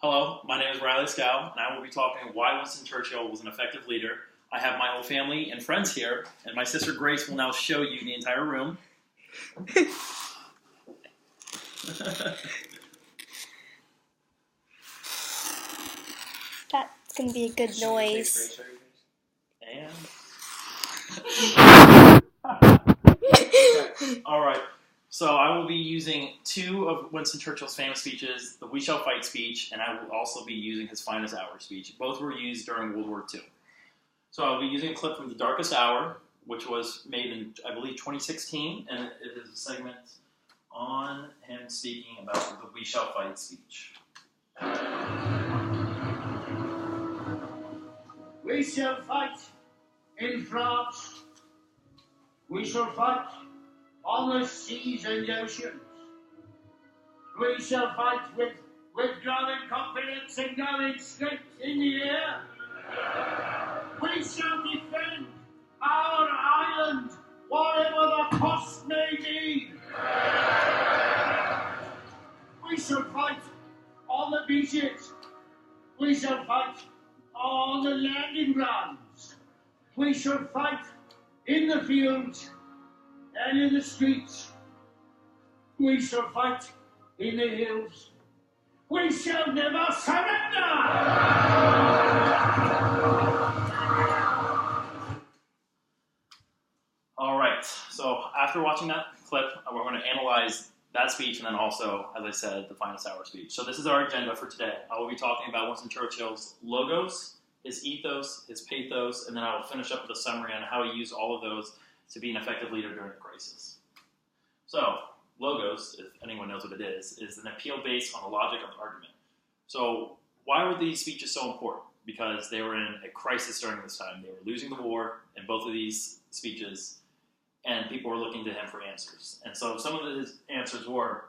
Hello, my name is Riley Escalle, and I will be talking why Winston Churchill was an effective leader. I have my whole family and friends here, and my sister Grace will now show you the entire room. That's going to be a good noise. And... Alright, so I will be using two of Winston Churchill's famous speeches, the We Shall Fight speech, and I will also be using his Finest Hour speech. Both were used during World War II. So I'll be using a clip from The Darkest Hour, which was made in, I believe, 2016, and it is a segment on him speaking about the We Shall Fight speech. We shall fight in France. We shall fight on the seas and oceans. We shall fight with growing confidence and growing strength in the air. We shall defend our island, whatever the cost may be. We shall fight on the beaches. We shall fight on the landing grounds. We shall fight in the fields and in the streets. We shall fight in the hills. We shall never surrender! Alright, so after watching that clip, we're going to analyze that speech and then also, as I said, the Finest Hour speech. So this is our agenda for today. I will be talking about Winston Churchill's logos, his ethos, his pathos, and then I will finish up with a summary on how he used all of those to be an effective leader during a crisis. So, logos, if anyone knows what it is an appeal based on the logic of the argument. So, why were these speeches so important? Because they were in a crisis during this time. They were losing the war in both of these speeches, and people were looking to him for answers. And so some of his answers were,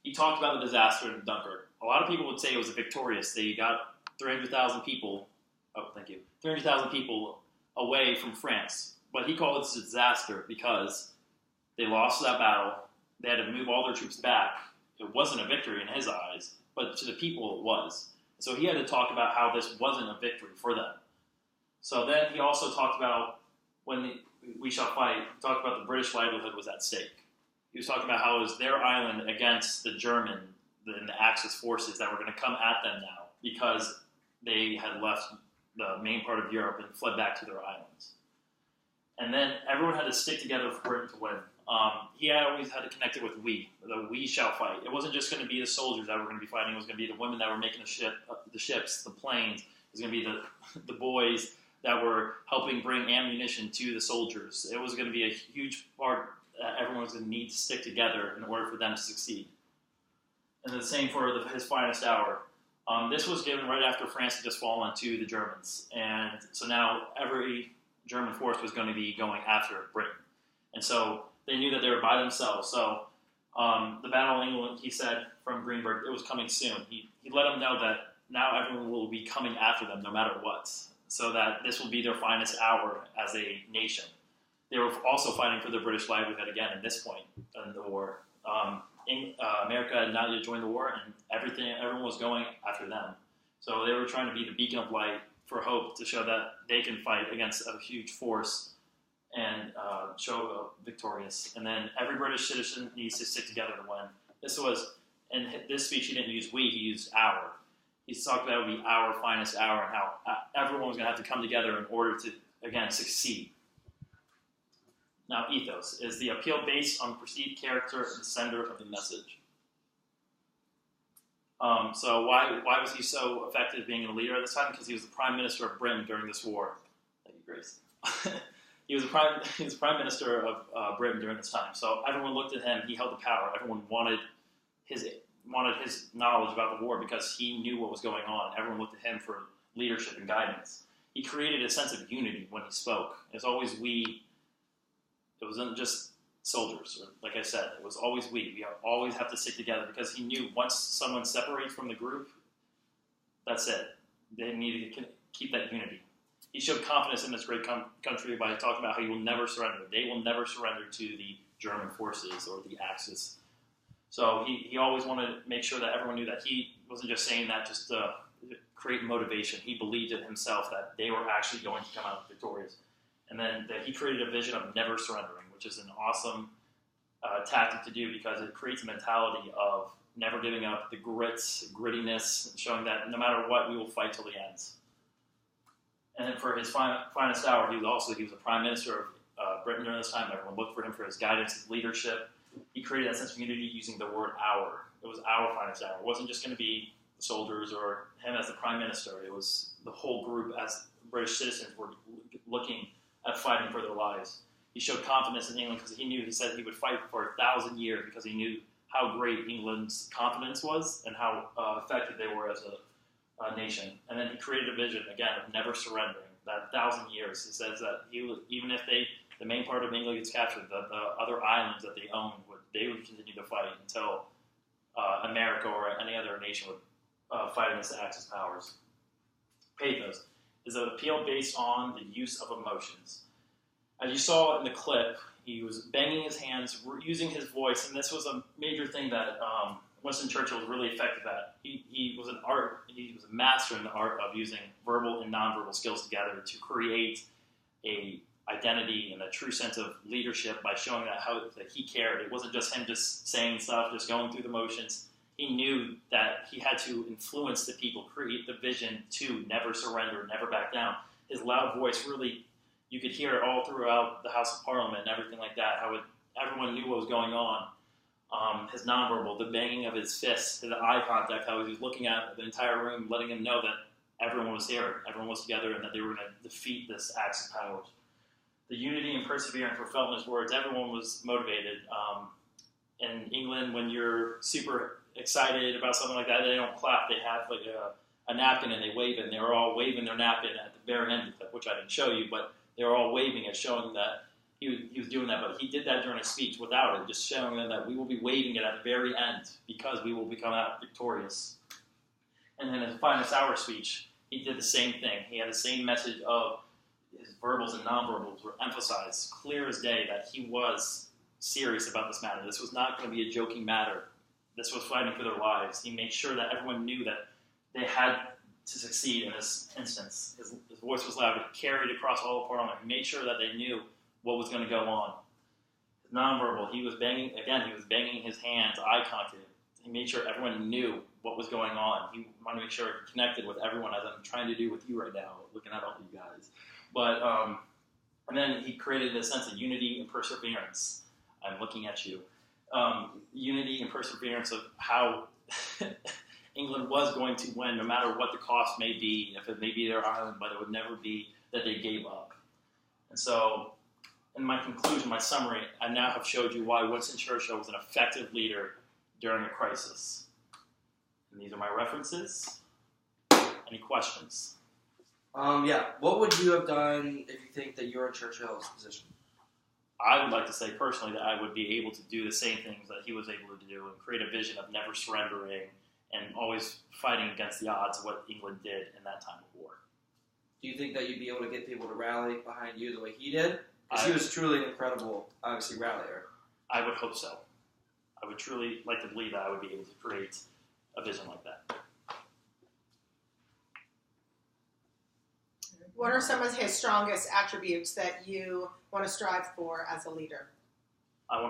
he talked about the disaster in Dunkirk. A lot of people would say it was victorious. They got 300,000 people, 300,000 people away from France. But he called it a disaster because they lost that battle. They had to move all their troops back. It wasn't a victory in his eyes, but to the people it was. So he had to talk about how this wasn't a victory for them. So then he also talked about when We Shall Fight, he talked about the British livelihood was at stake. He was talking about how it was their island against the German and the Axis forces that were going to come at them now because they had left the main part of Europe and fled back to their islands. And then everyone had to stick together for Britain to win. He had always had to connect it with the we shall fight. It wasn't just going to be the soldiers that were going to be fighting. It was going to be the women that were making the ships, the planes. It was going to be the boys that were helping bring ammunition to the soldiers. It was going to be a huge part that everyone was going to need to stick together in order for them to succeed. And the same for his Finest Hour. This was given right after France had just fallen to the Germans. And so now every German force was going to be going after Britain. And so they knew that they were by themselves. So the Battle of England, he said from Greenberg, it was coming soon. He let them know that now everyone will be coming after them no matter what. So that this will be their finest hour as a nation. They were also fighting for their British livelihood again at this point in the war. America had not yet joined the war, and everyone was going after them. So they were trying to be the beacon of light for hope to show that they can fight against a huge force and show victorious. And then every British citizen needs to stick together to win. In this speech, he didn't use we, he used our. He talked about it would be our finest hour and how everyone was going to have to come together in order to, again, succeed. Now, ethos is the appeal based on perceived character of the sender of the message. So why was he so effective being a leader at this time? Because he was the prime minister of Britain during this war. Thank you, Grace. He was the prime minister of Britain during this time. So everyone looked at him. He held the power. Everyone wanted his knowledge about the war because he knew what was going on. Everyone looked at him for leadership and guidance. He created a sense of unity when he spoke. It was always we. It wasn't just soldiers. Like I said, it was always we. We always have to stick together because he knew once someone separates from the group, that's it. They needed to keep that unity. He showed confidence in this great country by talking about how he will never surrender. They will never surrender to the German forces or the Axis. So he always wanted to make sure that everyone knew that wasn't just saying that just to create motivation. He believed it himself that they were actually going to come out victorious. And then that he created a vision of never surrendering, which is an awesome tactic to do because it creates a mentality of never giving up, the grittiness, showing that no matter what, we will fight till the end. And then for his finest hour, he was a prime minister of Britain during this time. Everyone looked for him for his guidance, his leadership. He created that sense of unity using the word our. It was our finest hour. It wasn't just going to be the soldiers or him as the prime minister. It was the whole group as British citizens were looking at fighting for their lives. He showed confidence in England because he said he would fight for 1,000 years because he knew how great England's confidence was and how effective they were as a nation. And then he created a vision, again, of never surrendering. That 1,000 years, he says that even if the main part of England gets captured, the other islands that they owned, they would continue to fight until America or any other nation would fight against the Axis powers. Pathos is an appeal based on the use of emotions. As you saw in the clip, he was banging his hands, using his voice, and this was a major thing that Winston Churchill was really effective at. He was a master in the art of using verbal and nonverbal skills together to create a identity and a true sense of leadership by showing that he cared. It wasn't just him just saying stuff, just going through the motions. He knew that he had to influence the people, create the vision to never surrender, never back down. His loud voice really, you could hear it all throughout the House of Parliament and everything like that, everyone knew what was going on. His nonverbal, the banging of his fists, his eye contact, how he was looking at the entire room, letting them know that everyone was here, everyone was together, and that they were going to defeat this Axis powers. The unity and perseverance were felt in his words. Everyone was motivated. In England, when you're super excited about something like that, they don't clap. They have like a napkin and they wave it, and they were all waving their napkin at the very end of the clip, which I didn't show you, but they were all waving it, showing that he was doing that, but he did that during a speech without it, just showing them that we will be waving it at the very end because we will become out victorious. And then his finest hour speech, he did the same thing. He had the same message of his verbals and nonverbals were emphasized clear as day that he was serious about this matter. This was not going to be a joking matter. This was fighting for their lives. He made sure that everyone knew that they had to succeed in this instance. His voice was loud. It carried across all of Parliament. He made sure that they knew what was going to go on. His nonverbal, he was banging his hands, eye contact. He made sure everyone knew what was going on. He wanted to make sure he connected with everyone, as I'm trying to do with you right now, looking at all you guys. But, and then he created a sense of unity and perseverance. I'm looking at you. Unity and perseverance of how England was going to win, no matter what the cost may be, if it may be their island, but it would never be that they gave up. And so, in my conclusion, my summary, I now have showed you why Winston Churchill was an effective leader during a crisis. And these are my references. Any questions? Yeah. What would you have done if you think that you're in Churchill's position? I would like to say personally that I would be able to do the same things that he was able to do and create a vision of never surrendering and always fighting against the odds of what England did in that time of war. Do you think that you'd be able to get people to rally behind you the way he did? Because he was truly an incredible, obviously, rallier. I would hope so. I would truly like to believe that I would be able to create a vision like that. What are some of his strongest attributes that you want to strive for as a leader? I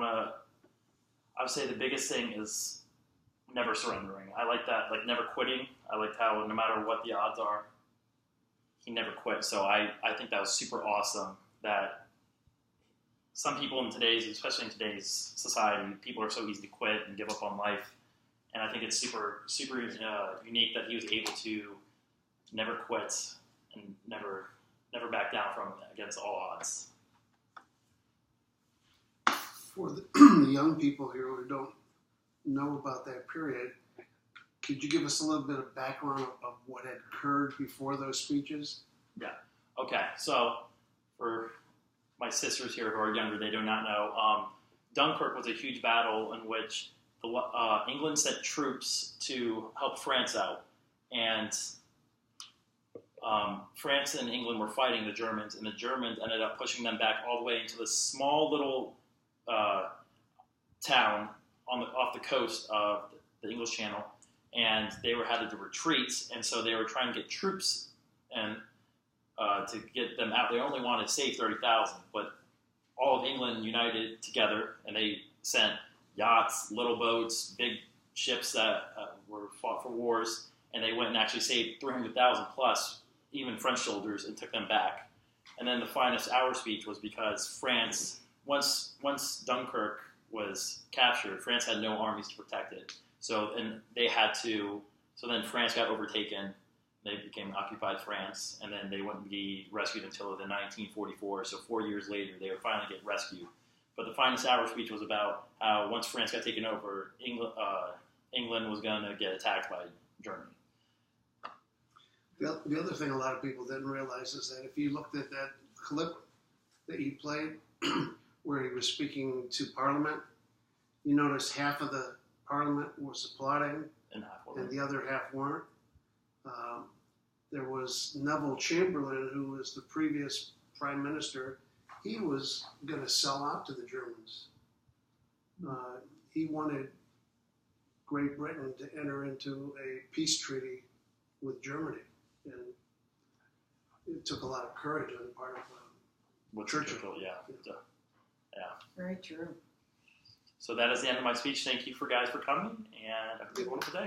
would say the biggest thing is never surrendering. I like that, like never quitting. I like how no matter what the odds are, he never quit. So I think that was super awesome that some people especially in today's society, people are so easy to quit and give up on life. And I think it's super unique that he was able to never quit and never back down from it against all odds. For the young people here who don't know about that period, could you give us a little bit of background of what had occurred before those speeches? Yeah. Okay. So for my sisters here who are younger, they do not know. Dunkirk was a huge battle in which England sent troops to help France out, and France and England were fighting the Germans, and the Germans ended up pushing them back all the way into this small little town off the coast of the English Channel. and they were having to retreat, and so they were trying to get troops and to get them out. They only wanted to save 30,000, but all of England united together, and they sent yachts, little boats, big ships that were fought for wars, and they went and actually saved 300,000 plus, even French soldiers, and took them back. And then the finest hour speech was because France, once Dunkirk was captured, France had no armies to protect it. So then France got overtaken. They became occupied France, and then they wouldn't be rescued until the 1944. So 4 years later, they would finally get rescued. But the finest hour speech was about how once France got taken over, England was going to get attacked by Germany. The other thing a lot of people didn't realize is that if you looked at that clip that you played where he was speaking to Parliament, you notice half of the Parliament was applauding and the other half weren't. There was Neville Chamberlain, who was the previous prime minister. He was going to sell out to the Germans. He wanted Great Britain to enter into a peace treaty with Germany. And it took a lot of courage on the part of Churchill. Yeah. Very true. So that is the end of my speech. Thank you guys for coming, and have a wonderful day.